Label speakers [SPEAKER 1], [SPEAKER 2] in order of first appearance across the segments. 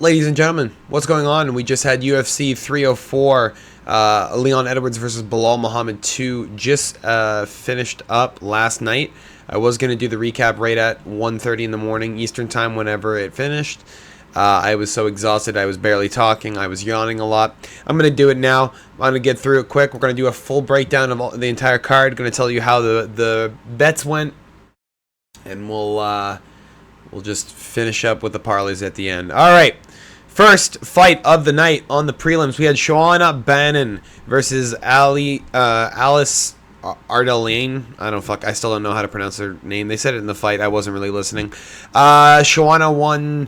[SPEAKER 1] Ladies and gentlemen, what's going on? We just had UFC 304, Leon Edwards versus Bilal Muhammad 2 just finished up last night. I was going to do the recap right at 1:30 in the morning Eastern time whenever it finished. I was so exhausted I was barely talking. I was yawning a lot. I'm going to do it now. I'm going to get through it quick. We're going to do a full breakdown of the entire card. Going to tell you how the bets went, and we'll just finish up with the parlays at the end. All right. First fight of the night on the prelims, we had Shawana Bannon versus Alice Ardelaine. I still don't know how to pronounce her name. They said it in the fight. I wasn't really listening. Shawana won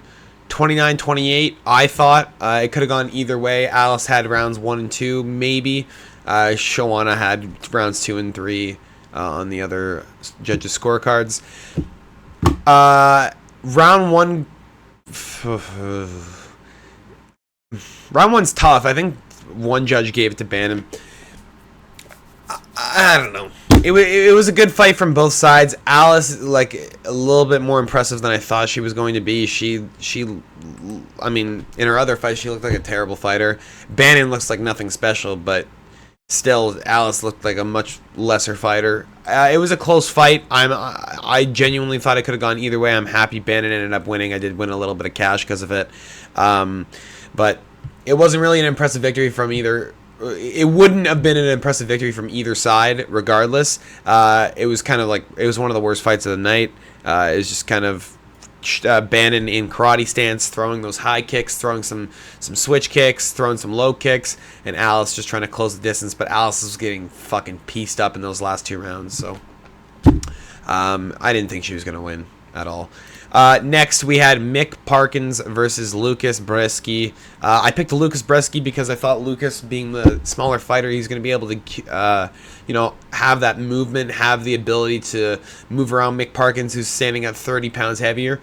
[SPEAKER 1] 29-28. I thought it could have gone either way. Alice had rounds 1 and 2, maybe. Shawana had rounds 2 and 3 on the other judges' scorecards. Round 1. Round 1's tough. I think one judge gave it to Bannon. I don't know. It was a good fight from both sides. Alice, like, a little bit more impressive than I thought she was going to be. I mean, in her other fight, she looked like a terrible fighter. Bannon looks like nothing special, but still, Alice looked like a much lesser fighter. It was a close fight. I genuinely thought it could have gone either way. I'm happy Bannon ended up winning. I did win a little bit of cash because of it. But it wasn't really an impressive victory from either. It wouldn't have been an impressive victory from either side, regardless. It was kind of like, it was one of the worst fights of the night. It was just kind of Bannon in karate stance, throwing those high kicks, throwing some switch kicks, throwing some low kicks, and Alice just trying to close the distance. But Alice was getting fucking pieced up in those last 2 rounds, so I didn't think she was going to win at all. Next, we had Mick Parkins versus Lucas Bresky. I picked Lucas Bresky because I thought Lucas, being the smaller fighter, he's going to be able to, have that movement, have the ability to move around Mick Parkins, who's standing at 30 pounds heavier,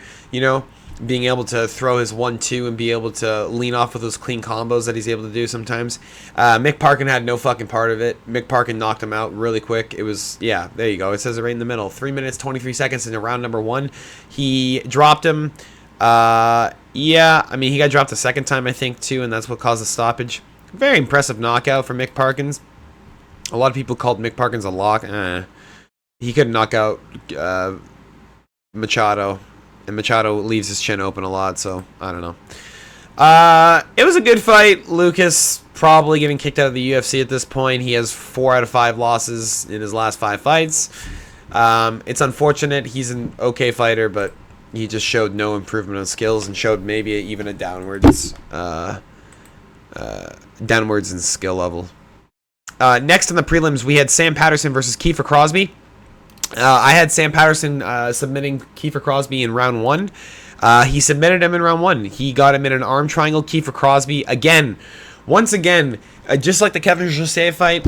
[SPEAKER 1] being able to throw his 1-2 and be able to lean off with those clean combos that he's able to do sometimes. Mick Parkin had no fucking part of it. Mick Parkin knocked him out really quick. It was, yeah, there you go. It says it right in the middle. 3 minutes, 23 seconds into round number 1. He dropped him. He got dropped the second time, I think, too, and that's what caused the stoppage. Very impressive knockout for Mick Parkins. A lot of people called Mick Parkins a lock. He couldn't knock out Machado. And Machado leaves his chin open a lot, so I don't know. It was a good fight. Lucas probably getting kicked out of the UFC at this point. He has 4 out of 5 losses in his last 5 fights. It's unfortunate. He's an okay fighter, but he just showed no improvement on skills and showed maybe even a downwards in skill level. Next in the prelims, we had Sam Patterson versus Keeffer Crosby. I had Sam Patterson submitting Keeffer Crosby in round 1. He submitted him in round 1. He got him in an arm triangle. Keeffer Crosby, once again, just like the Kevin Jose fight,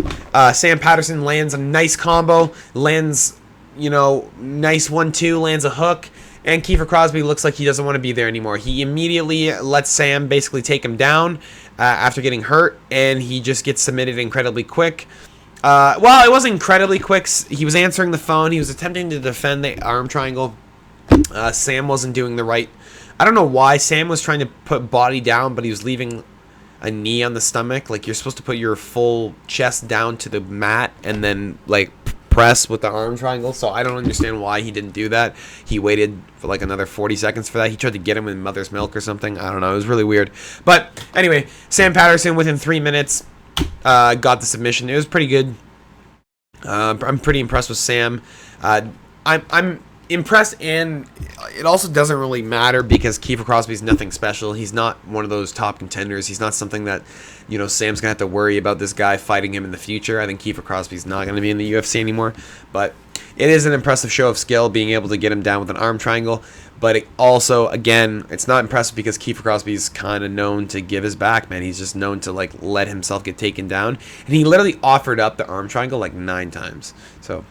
[SPEAKER 1] Sam Patterson lands a nice combo, lands, nice 1-2, lands a hook, and Keeffer Crosby looks like he doesn't want to be there anymore. He immediately lets Sam basically take him down after getting hurt, and he just gets submitted incredibly quick. Well, it wasn't incredibly quick. He was answering the phone. He was attempting to defend the arm triangle. Sam wasn't doing the right. I don't know why. Sam was trying to put body down, but he was leaving a knee on the stomach. Like, you're supposed to put your full chest down to the mat and then, like, press with the arm triangle. So I don't understand why he didn't do that. He waited for like another 40 seconds for that. He tried to get him in mother's milk or something. I don't know. It was really weird. But anyway, Sam Patterson within 3 minutes got the submission. It was pretty good. I'm pretty impressed with Sam. I'm impressed, and it also doesn't really matter because Keeffer Crosby's nothing special. He's not one of those top contenders. He's not something that, Sam's gonna have to worry about this guy fighting him in the future. I think Keeffer Crosby's not gonna be in the UFC anymore, but it is an impressive show of skill being able to get him down with an arm triangle. But it also, again, it's not impressive because Keeffer Crosby's kind of known to give his back, man. He's just known to, like, let himself get taken down. And he literally offered up the arm triangle, like, 9 times. So,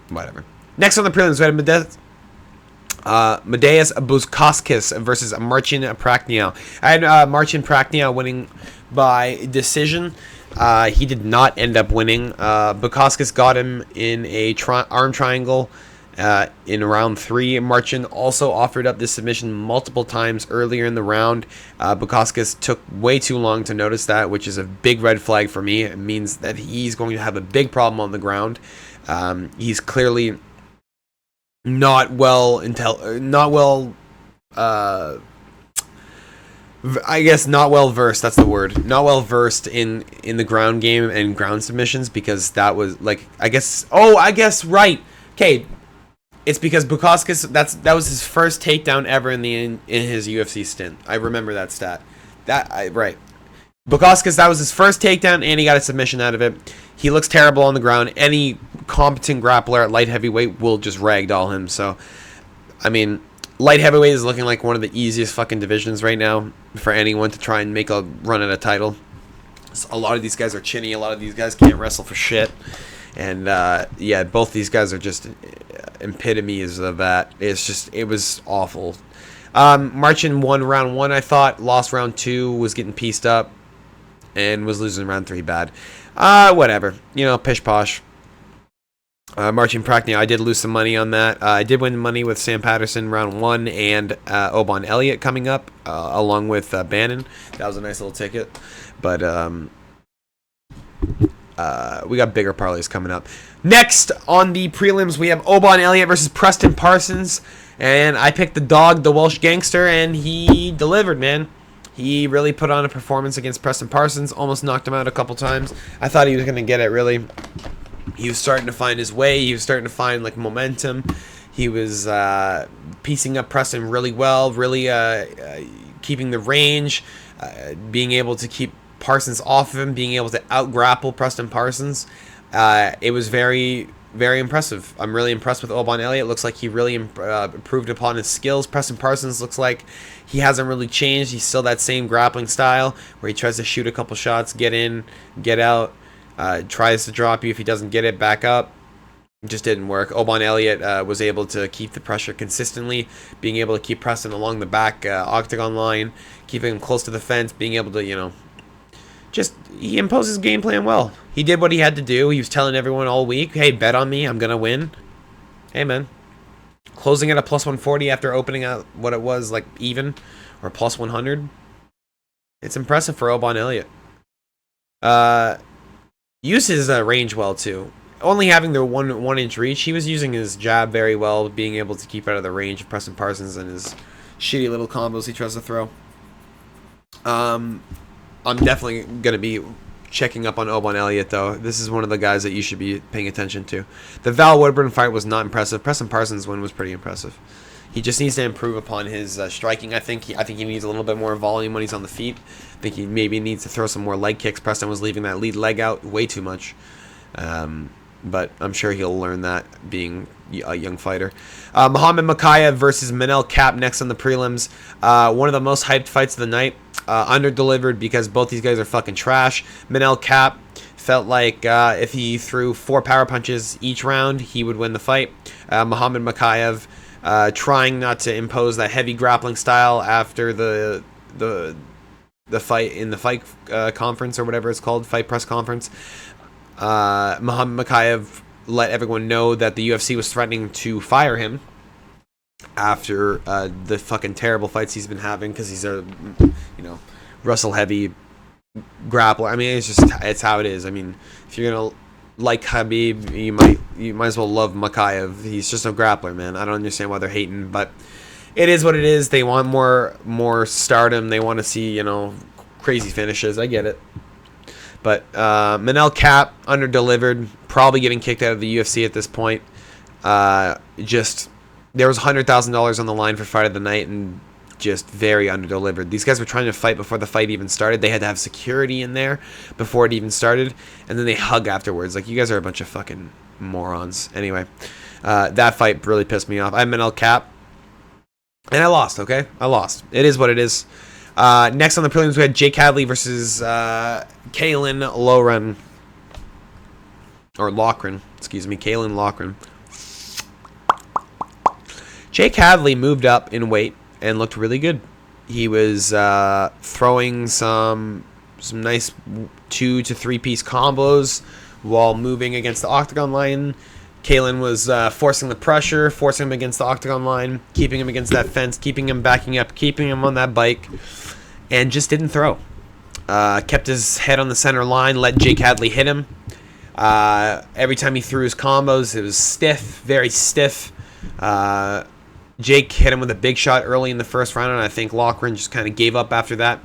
[SPEAKER 1] whatever. Next on the prelims, we had Medeiros Bukauskas versus Marcin Prachnio. I had Marcin Prachnio winning by decision. He did not end up winning. Bukauskas got him in a arm triangle in round 3. Marcin also offered up this submission multiple times earlier in the round. Bukauskas took way too long to notice that, which is a big red flag for me. It means that he's going to have a big problem on the ground. He's clearly not well I guess not well versed. That's the word. Not well versed in the ground game and ground submissions, because that was like, I guess right. Okay, it's because Bukauskas, that was his first takedown ever in his UFC stint. I remember that stat. Right. Bukauskas, that was his first takedown, and he got a submission out of it. He looks terrible on the ground. Any competent grappler at light heavyweight will just ragdoll him. So, I mean, light heavyweight is looking like one of the easiest fucking divisions right now for anyone to try and make a run at a title. So a lot of these guys are chinny. A lot of these guys can't wrestle for shit. And, yeah, both these guys are just epitomes of that. It was awful. Marcin won round 1, I thought. Lost round 2, was getting pieced up, and was losing round 3 bad. Whatever. You know, pish posh. Marcin Prachny, I did lose some money on that. I did win money with Sam Patterson round 1 and Oban Elliot coming up, along with Bannon. That was a nice little ticket. But we got bigger parlays coming up. Next on the prelims, we have Oban Elliot versus Preston Parsons. And I picked the dog, the Welsh gangster, and he delivered, man. He really put on a performance against Preston Parsons. Almost knocked him out a couple times. I thought he was going to get it, really. He was starting to find his way. He was starting to find, like, momentum. He was piecing up Preston really well, really keeping the range, being able to keep Parsons off of him, being able to out-grapple Preston Parsons. It was very, very impressive. I'm really impressed with Oban Elliot. Looks like he really improved upon his skills. Preston Parsons looks like he hasn't really changed. He's still that same grappling style where he tries to shoot a couple shots, get in, get out, tries to drop you. If he doesn't get it, back up. It just didn't work. Oban Elliot was able to keep the pressure consistently, being able to keep Preston along the back octagon line, keeping him close to the fence, being able to, you know, he imposed his game plan well. He did what he had to do. He was telling everyone all week, hey, bet on me, I'm going to win. Hey, man. Closing at a plus 140 after opening at what it was, like, even, or plus 100. It's impressive for Oban Elliot. Uses his range well, too. Only having the one inch reach, he was using his jab very well, being able to keep out of the range of Preston Parsons and his shitty little combos he tries to throw. I'm definitely going to be checking up on Oban Elliot, though. This is one of the guys that you should be paying attention to. The Val Woodburn fight was not impressive. Preston Parsons' win was pretty impressive. He just needs to improve upon his striking, I think. I think he needs a little bit more volume when he's on the feet. I think he maybe needs to throw some more leg kicks. Preston was leaving that lead leg out way too much. But I'm sure he'll learn that being a young fighter. Muhammad Mckenna versus Manel Kape next on the prelims. One of the most hyped fights of the night. Under-delivered because both these guys are fucking trash. Manel Kape felt like if he threw 4 power punches each round, he would win the fight. Muhammad Mckenna trying not to impose that heavy grappling style after the fight in the fight conference or whatever it's called, fight press conference. Muhammad Mckenna let everyone know that the UFC was threatening to fire him after the fucking terrible fights he's been having, because he's a, you know, wrestle heavy grappler. I mean, it's how it is. I mean, if you're gonna like Khabib, you might as well love Mckenna. He's just a grappler, man. I don't understand why they're hating, but it is what it is. They want more stardom. They want to see, you know, crazy finishes. I get it. But Manel Kape under-delivered, probably getting kicked out of the UFC at this point. There was $100,000 on the line for fight of the night, and just very under-delivered. These guys were trying to fight before the fight even started. They had to have security in there before it even started, and then they hug afterwards. Like, you guys are a bunch of fucking morons. Anyway, that fight really pissed me off. I'm Manel Kape, and I lost, okay? I lost. It is what it is. Next on the prelims, we had Jake Hadley versus Kaylin Lochan. Or Lochan, excuse me, Kaylin Lochan. Jake Hadley moved up in weight and looked really good. He was throwing some nice 2 to 3 piece combos while moving against the octagon line. Kalen was forcing the pressure, forcing him against the octagon line, keeping him against that fence, keeping him backing up, keeping him on that bike, and just didn't throw. Kept his head on the center line, let Jake Hadley hit him. Every time he threw his combos, it was stiff, very stiff. Jake hit him with a big shot early in the first round, and I think Lochan just kind of gave up after that.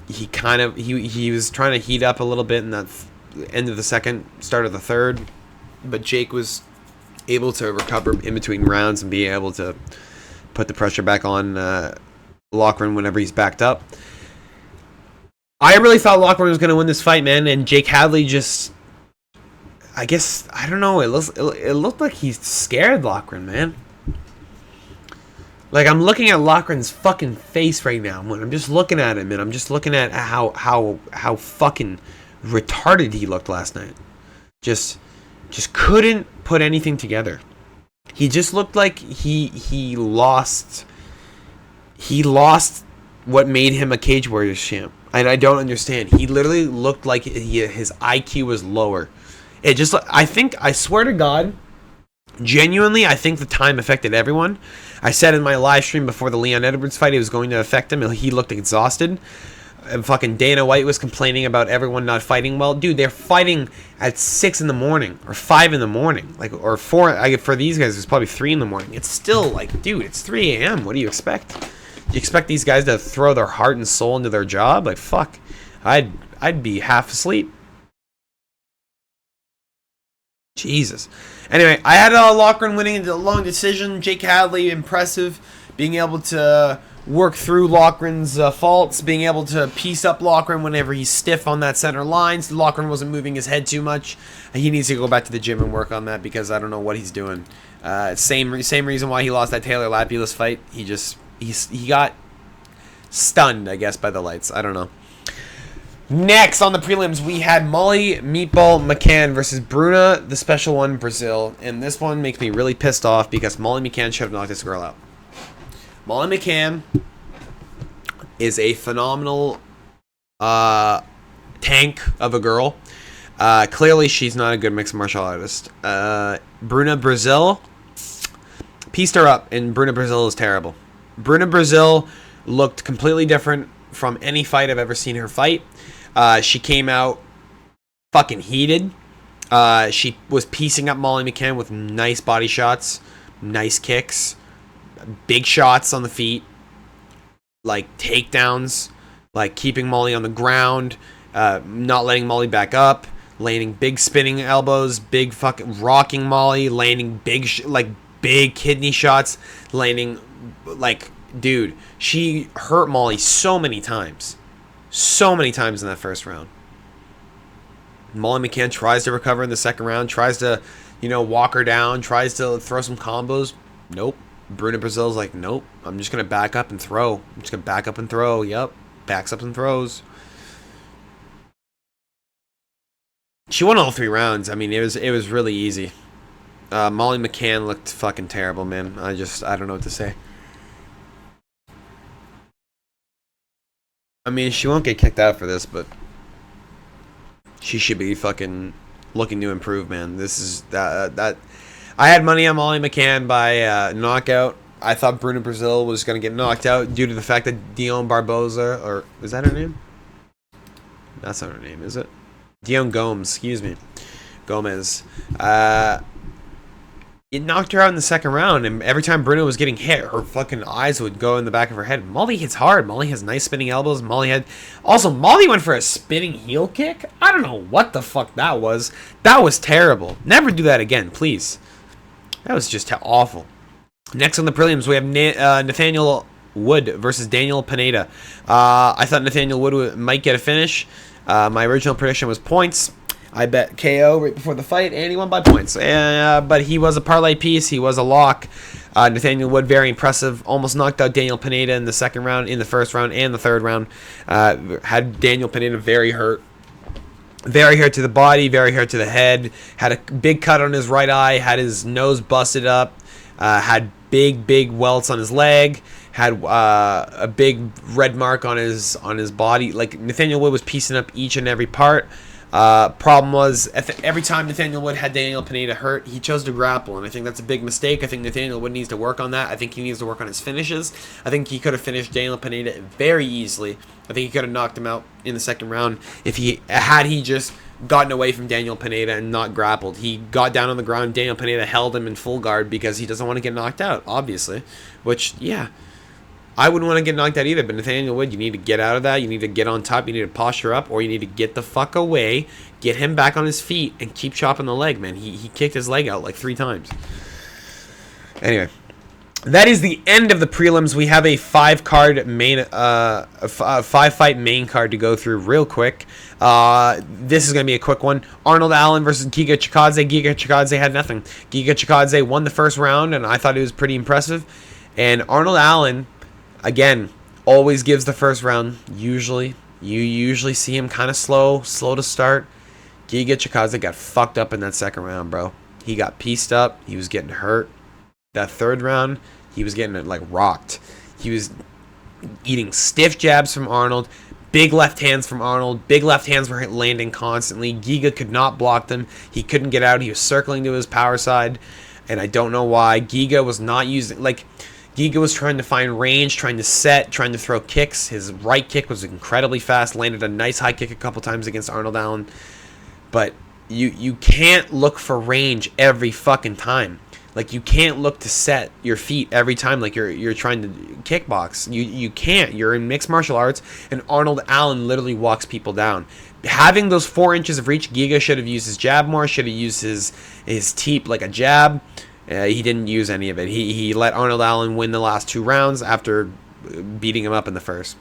[SPEAKER 1] He was trying to heat up a little bit in that end of the second, start of the third, but Jake was able to recover in between rounds and be able to put the pressure back on Lochan whenever he's backed up. I really thought Lochan was going to win this fight, man, and Jake Hadley just, I guess, I don't know, it looked like he scared Lochan, man. Like, I'm looking at Lochran's fucking face right now. When I'm just looking at him, and I'm just looking at how fucking retarded he looked last night. Just couldn't put anything together. He just looked like he lost what made him a Cage Warriors champ. And I don't understand. He literally looked like his IQ was lower. It just, I swear to God, genuinely, I think the time affected everyone. I said in my live stream before the Leon Edwards fight it was going to affect him. He looked exhausted. And fucking Dana White was complaining about everyone not fighting well. Dude, they're fighting at 6 in the morning or 5 in the morning. Like, or 4. For these guys, it's probably 3 in the morning. It's still like, dude, it's 3 a.m. What do you expect? Do you expect these guys to throw their heart and soul into their job? Like, fuck. I'd be half asleep. Jesus. Anyway, I had Lochan winning a long decision. Jake Hadley, impressive. Being able to work through Lochran's faults. Being able to piece up Lochan whenever he's stiff on that center line. Lochan wasn't moving his head too much. He needs to go back to the gym and work on that because I don't know what he's doing. Same reason why he lost that Taylor Lapulus fight. He got stunned, I guess, by the lights. I don't know. Next on the prelims, we had Molly Meatball McCann versus Bruna, the special one, Brazil. And this one makes me really pissed off because Molly McCann should have knocked this girl out. Molly McCann is a phenomenal tank of a girl. Clearly, she's not a good mixed martial artist. Bruna Brazil pieced her up, and Bruna Brazil is terrible. Bruna Brazil looked completely different from any fight I've ever seen her fight. She came out fucking heated. She was piecing up Molly McCann with nice body shots, nice kicks, big shots on the feet, like takedowns, like keeping Molly on the ground, not letting Molly back up, landing big spinning elbows, big fucking rocking Molly, landing big big kidney shots, landing like, dude, she hurt Molly so many times. So many times in that first round. Molly McCann tries to recover in the second round, tries to, walk her down, tries to throw some combos. Nope. Bruna Brazil's like, nope, I'm just going to back up and throw. I'm just going to back up and throw. Yep. Backs up and throws. She won all 3 rounds. I mean, it was really easy. Molly McCann looked fucking terrible, man. I don't know what to say. I mean, she won't get kicked out for this, but she should be fucking looking to improve, man. This is that. I had money on Molly McCann by knockout. I thought Bruna Brazil was going to get knocked out due to the fact that Dion Barboza, or is that her name? That's not her name, is it? Dion Gomes, excuse me. Gomez. It knocked her out in the second round, and every time Bruna was getting hit, her fucking eyes would go in the back of her head. Molly hits hard. Molly has nice spinning elbows. Molly went for a spinning heel kick. I don't know what the fuck that was. That was terrible. Never do that again, please. That was just awful. Next on the prelims, we have Nathaniel Wood versus Daniel Pineda. I thought Nathaniel Wood might get a finish. My original prediction was points. I bet KO right before the fight, and he won by points. But he was a parlay piece. He was a lock. Nathaniel Wood, very impressive. Almost knocked out Daniel Pineda in the second round, in the first round, and the third round. Had Daniel Pineda very hurt. Very hurt to the body, very hurt to the head. Had a big cut on his right eye. Had his nose busted up. Had big welts on his leg. Had a big red mark on his body. Like, Nathaniel Wood was piecing up each and every part. Problem was, every time Nathaniel Wood had Daniel Pineda hurt, he chose to grapple, and I think that's a big mistake. I think Nathaniel Wood needs to work on that. I think he needs to work on his finishes. I think he could have finished Daniel Pineda very easily. I think he could have knocked him out in the second round if he just gotten away from Daniel Pineda and not grappled. He got down on the ground. Daniel Pineda held him in full guard because he doesn't want to get knocked out, obviously. Which, yeah, I wouldn't want to get knocked out either, but Nathaniel Wood, you need to get out of that. You need to get on top. You need to posture up, or you need to get the fuck away, get him back on his feet, and keep chopping the leg, man. He kicked his leg out like 3 times. Anyway, that is the end of the prelims. We have a 5-card main, a 5-fight main card to go through real quick. This is going to be a quick one. Arnold Allen versus Giga Chikadze. Giga Chikadze had nothing. Giga Chikadze won the first round, and I thought it was pretty impressive. And Arnold Allen, again, always gives the first round. Usually, you usually see him kind of slow to start. Giga Chikadze got fucked up in that second round, bro. He got pieced up. He was getting hurt. That third round, he was getting like rocked. He was eating stiff jabs from Arnold. Big left hands from Arnold. Big left hands were landing constantly. Giga could not block them. He couldn't get out. He was circling to his power side. And I don't know why. Giga was not using... Like, Giga was trying to find range, trying to set, trying to throw kicks. His right kick was incredibly fast. Landed a nice high kick a couple times against Arnold Allen. But you can't look for range every fucking time. Like, you can't look to set your feet every time like you're trying to kickbox. You can't. You're in mixed martial arts, and Arnold Allen literally walks people down. Having those 4 inches of reach, Giga should have used his jab more, should have used his teep like a jab. He didn't use any of it. He let Arnold Allen win the last 2 rounds after beating him up in the first.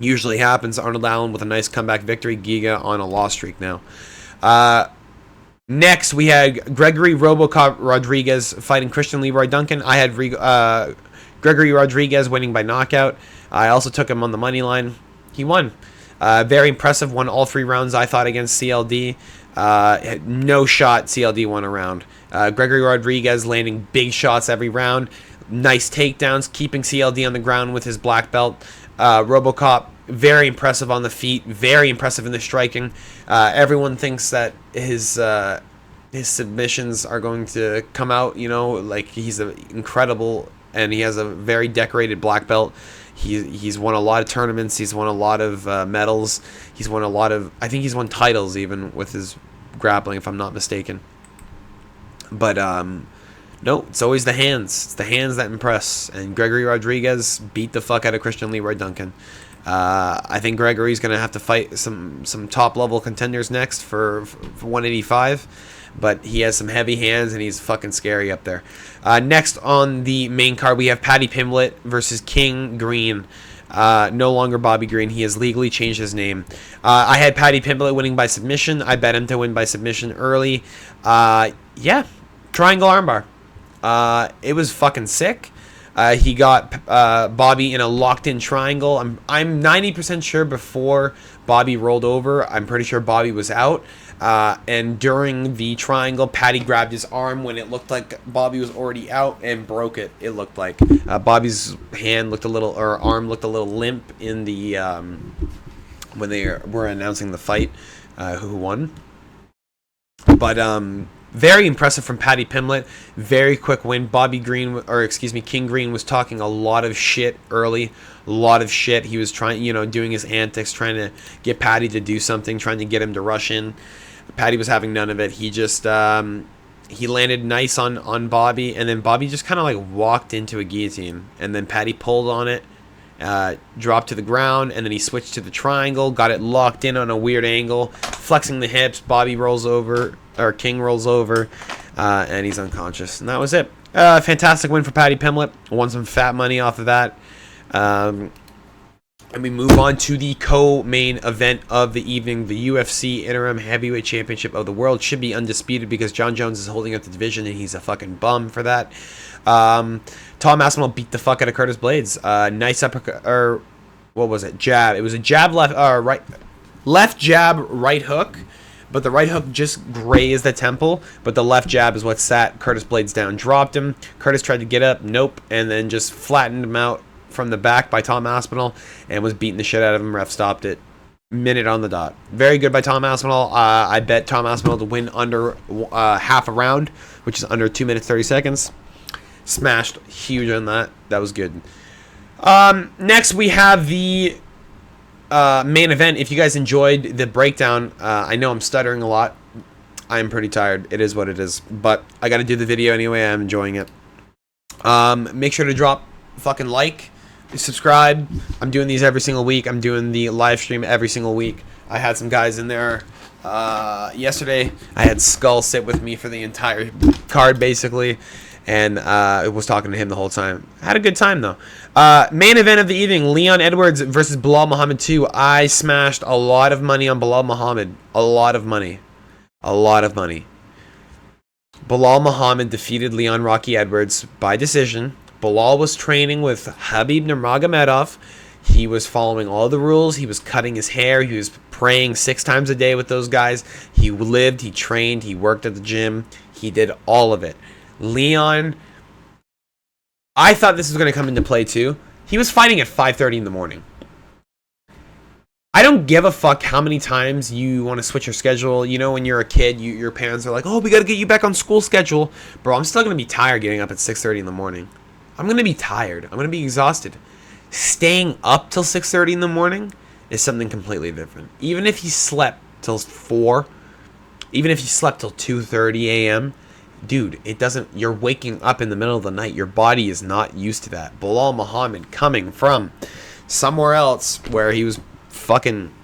[SPEAKER 1] Usually happens. Arnold Allen with a nice comeback victory. Giga on a loss streak now. Next, we had Gregory Robocop Rodriguez fighting Christian Leroy Duncan. I had Gregory Rodriguez winning by knockout. I also took him on the money line. He won. Very impressive. Won all 3 rounds, I thought, against CLD. No shot. CLD won a round. Gregory Rodriguez landing big shots every round. Nice takedowns, keeping CLD on the ground with his black belt. Robocop, very impressive on the feet, very impressive in the striking. Everyone thinks that his submissions are going to come out, you know, like he's incredible, and he has a very decorated black belt. He's won a lot of tournaments. He's won a lot of medals. He's won a lot of, I think he's won titles even with his grappling, if I'm not mistaken. But no, it's always the hands. It's the hands that impress. And Gregory Rodriguez beat the fuck out of Christian Leroy Duncan. I think Gregory's going to have to fight some top-level contenders next for 185. But he has some heavy hands, and he's fucking scary up there. Next on the main card, we have Paddy Pimblett versus King Green. No longer Bobby Green. He has legally changed his name. I had Paddy Pimblett winning by submission. I bet him to win by submission early. Yeah, triangle armbar. It was fucking sick. He got Bobby in a locked-in triangle. I'm 90% sure before Bobby rolled over, I'm pretty sure Bobby was out. And during the triangle, Paddy grabbed his arm when it looked like Bobby was already out and broke it. It looked like Bobby's hand looked a little, or arm looked a little limp in the when they were announcing the fight, who won. But very impressive from Paddy Pimblett. Very quick win. King Green was talking a lot of shit early. A lot of shit. He was trying, doing his antics, trying to get Paddy to do something, trying to get him to rush in. Paddy was having none of it. He just he landed nice on Bobby, and then Bobby just kind of like walked into a guillotine, and then Paddy pulled on it, dropped to the ground, and then he switched to the triangle, got it locked in on a weird angle, flexing the hips. Bobby rolls over, or King rolls over, and he's unconscious, and that was it. Fantastic win for Paddy Pimblett. Won some fat money off of that. And we move on to the co-main event of the evening. The UFC Interim Heavyweight Championship of the World should be undisputed because John Jones is holding up the division, and he's a fucking bum for that. Tom Aspinall beat the fuck out of Curtis Blades. Nice uppercut, or what was it? Jab. It was a jab left jab, right hook. But the right hook just grazed the temple, but the left jab is what sat Curtis Blades down. Dropped him. Curtis tried to get up. Nope. And then just flattened him out from the back by Tom Aspinall and was beating the shit out of him. Ref stopped it. minute on the dot. Very good by Tom Aspinall. I bet Tom Aspinall to win under half a round, which is under 2 minutes 30 seconds. Smashed huge on that. That was good. Next we have the main event. If you guys enjoyed the breakdown, I know I'm stuttering a lot. I'm pretty tired. It is what it is. But I got to do the video anyway. I'm enjoying it. Make sure to drop a fucking like. Subscribe. I'm doing these every single week. I'm doing the live stream every single week. I had some guys in there yesterday. I had Skull sit with me for the entire card, basically. And I was talking to him the whole time. I had a good time, though. Main event of the evening, Leon Edwards versus Belal Muhammad 2. I smashed a lot of money on Belal Muhammad. A lot of money. A lot of money. Belal Muhammad defeated Leon Rocky Edwards by decision. Belal was training with Habib Nurmagomedov. He was following all the rules. He was cutting his hair. He was praying 6 times a day with those guys. He lived, he trained, he worked at the gym. He did all of it. Leon, I thought this was going to come into play too. He was fighting at 5:30 in the morning. I don't give a fuck how many times you want to switch your schedule. You know, when you're a kid, your parents are like, oh, we got to get you back on school schedule. Bro, I'm still going to be tired getting up at 6:30 in the morning. I'm going to be tired. I'm going to be exhausted. Staying up till 6:30 in the morning is something completely different. Even if you slept till 4, even if you slept till 2:30 a.m., dude, it doesn't, you're waking up in the middle of the night. Your body is not used to that. Belal Muhammad coming from somewhere else where he was fucking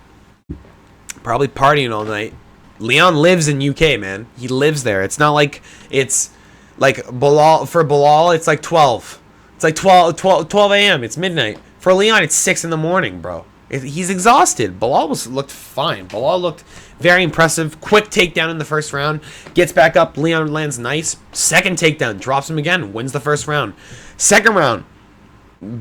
[SPEAKER 1] probably partying all night. Leon lives in UK, man. He lives there. It's not like it's like Belal, for Belal, it's like 12. It's like 12 a.m. It's midnight. For Leon, it's 6 in the morning, bro. He's exhausted. Belal looked fine. Belal looked very impressive. Quick takedown in the first round. Gets back up. Leon lands nice. Second takedown. Drops him again. Wins the first round. Second round.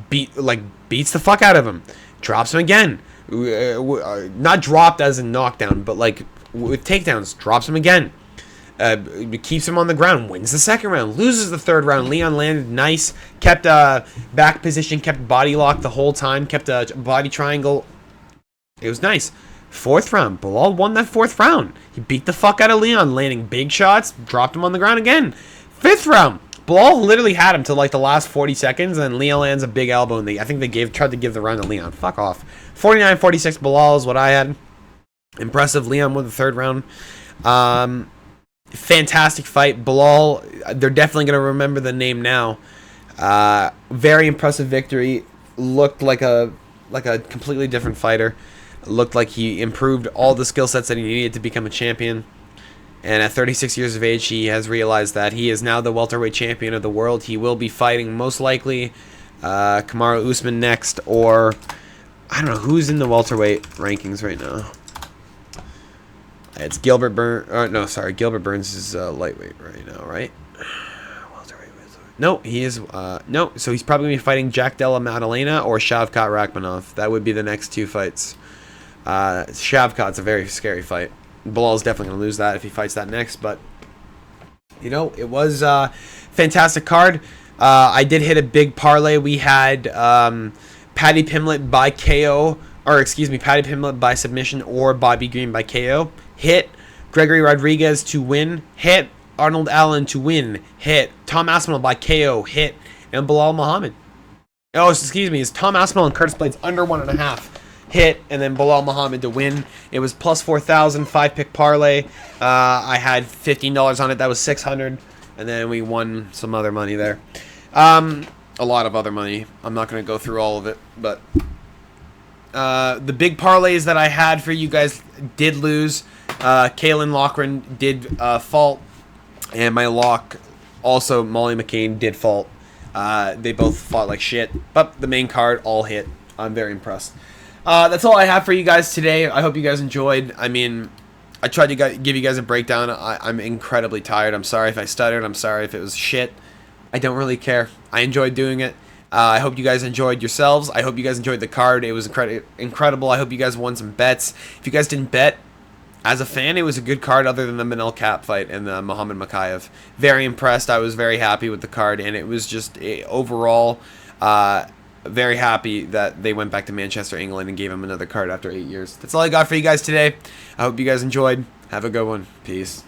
[SPEAKER 1] Beats the fuck out of him. Drops him again. Not dropped as in knockdown, but like with takedowns. Drops him again. Keeps him on the ground. Wins the second round. Loses the third round. Leon landed nice. Kept back position. Kept body lock the whole time. Kept a body triangle. It was nice. Fourth round. Belal won that fourth round. He beat the fuck out of Leon. Landing big shots. Dropped him on the ground again. Fifth round. Belal literally had him till like the last 40 seconds. And Leon lands a big elbow. And I think they tried to give the round to Leon. Fuck off. 49-46 Belal is what I had. Impressive. Leon won the third round. Fantastic fight. Belal, they're definitely going to remember the name now. Very impressive victory. Looked like a completely different fighter. Looked like he improved all the skill sets that he needed to become a champion. And at 36 years of age, he has realized that he is now the welterweight champion of the world. He will be fighting most likely Kamaru Usman next, or I don't know who's in the welterweight rankings right now. It's Gilbert Burns. No, sorry. Gilbert Burns is lightweight right now, right? No, he is. No, so he's probably going to be fighting Jack Della Maddalena or Shavkat Rakhmonov. That would be the next 2 fights. Shavkat's a very scary fight. Belal's definitely going to lose that if he fights that next. But, you know, it was a fantastic card. I did hit a big parlay. We had Paddy Pimlet by KO. Or, excuse me, Paddy Pimlet by submission or Bobby Green by KO. Hit. Gregory Rodriguez to win. Hit. Arnold Allen to win. Hit. Tom Aspinall by KO. Hit. And Belal Muhammad. Oh, excuse me. It's Tom Aspinall and Curtis Blades under 1.5. Hit. And then Belal Muhammad to win. It was plus 4,000. 5-pick parlay. I had $15 on it. That was $600. And then we won some other money there. A lot of other money. I'm not going to go through all of it. But the big parlays that I had for you guys did lose. Kaylin Loughran did fault, and my lock, also Molly McCain, did fault. They both fought like shit, but the main card all hit. I'm very impressed. That's all I have for you guys today. I hope you guys enjoyed. I mean, I tried to give you guys a breakdown. I'm incredibly tired. I'm sorry if I stuttered. I'm sorry if it was shit. I don't really care. I enjoyed doing it. I hope you guys enjoyed yourselves. I hope you guys enjoyed the card. It was incredible. I hope you guys won some bets. If you guys didn't bet, as a fan, it was a good card other than the Manel Cap fight and the Muhammad Makayev. Very impressed. I was very happy with the card, and it was just overall very happy that they went back to Manchester, England, and gave him another card after 8 years. That's all I got for you guys today. I hope you guys enjoyed. Have a good one. Peace.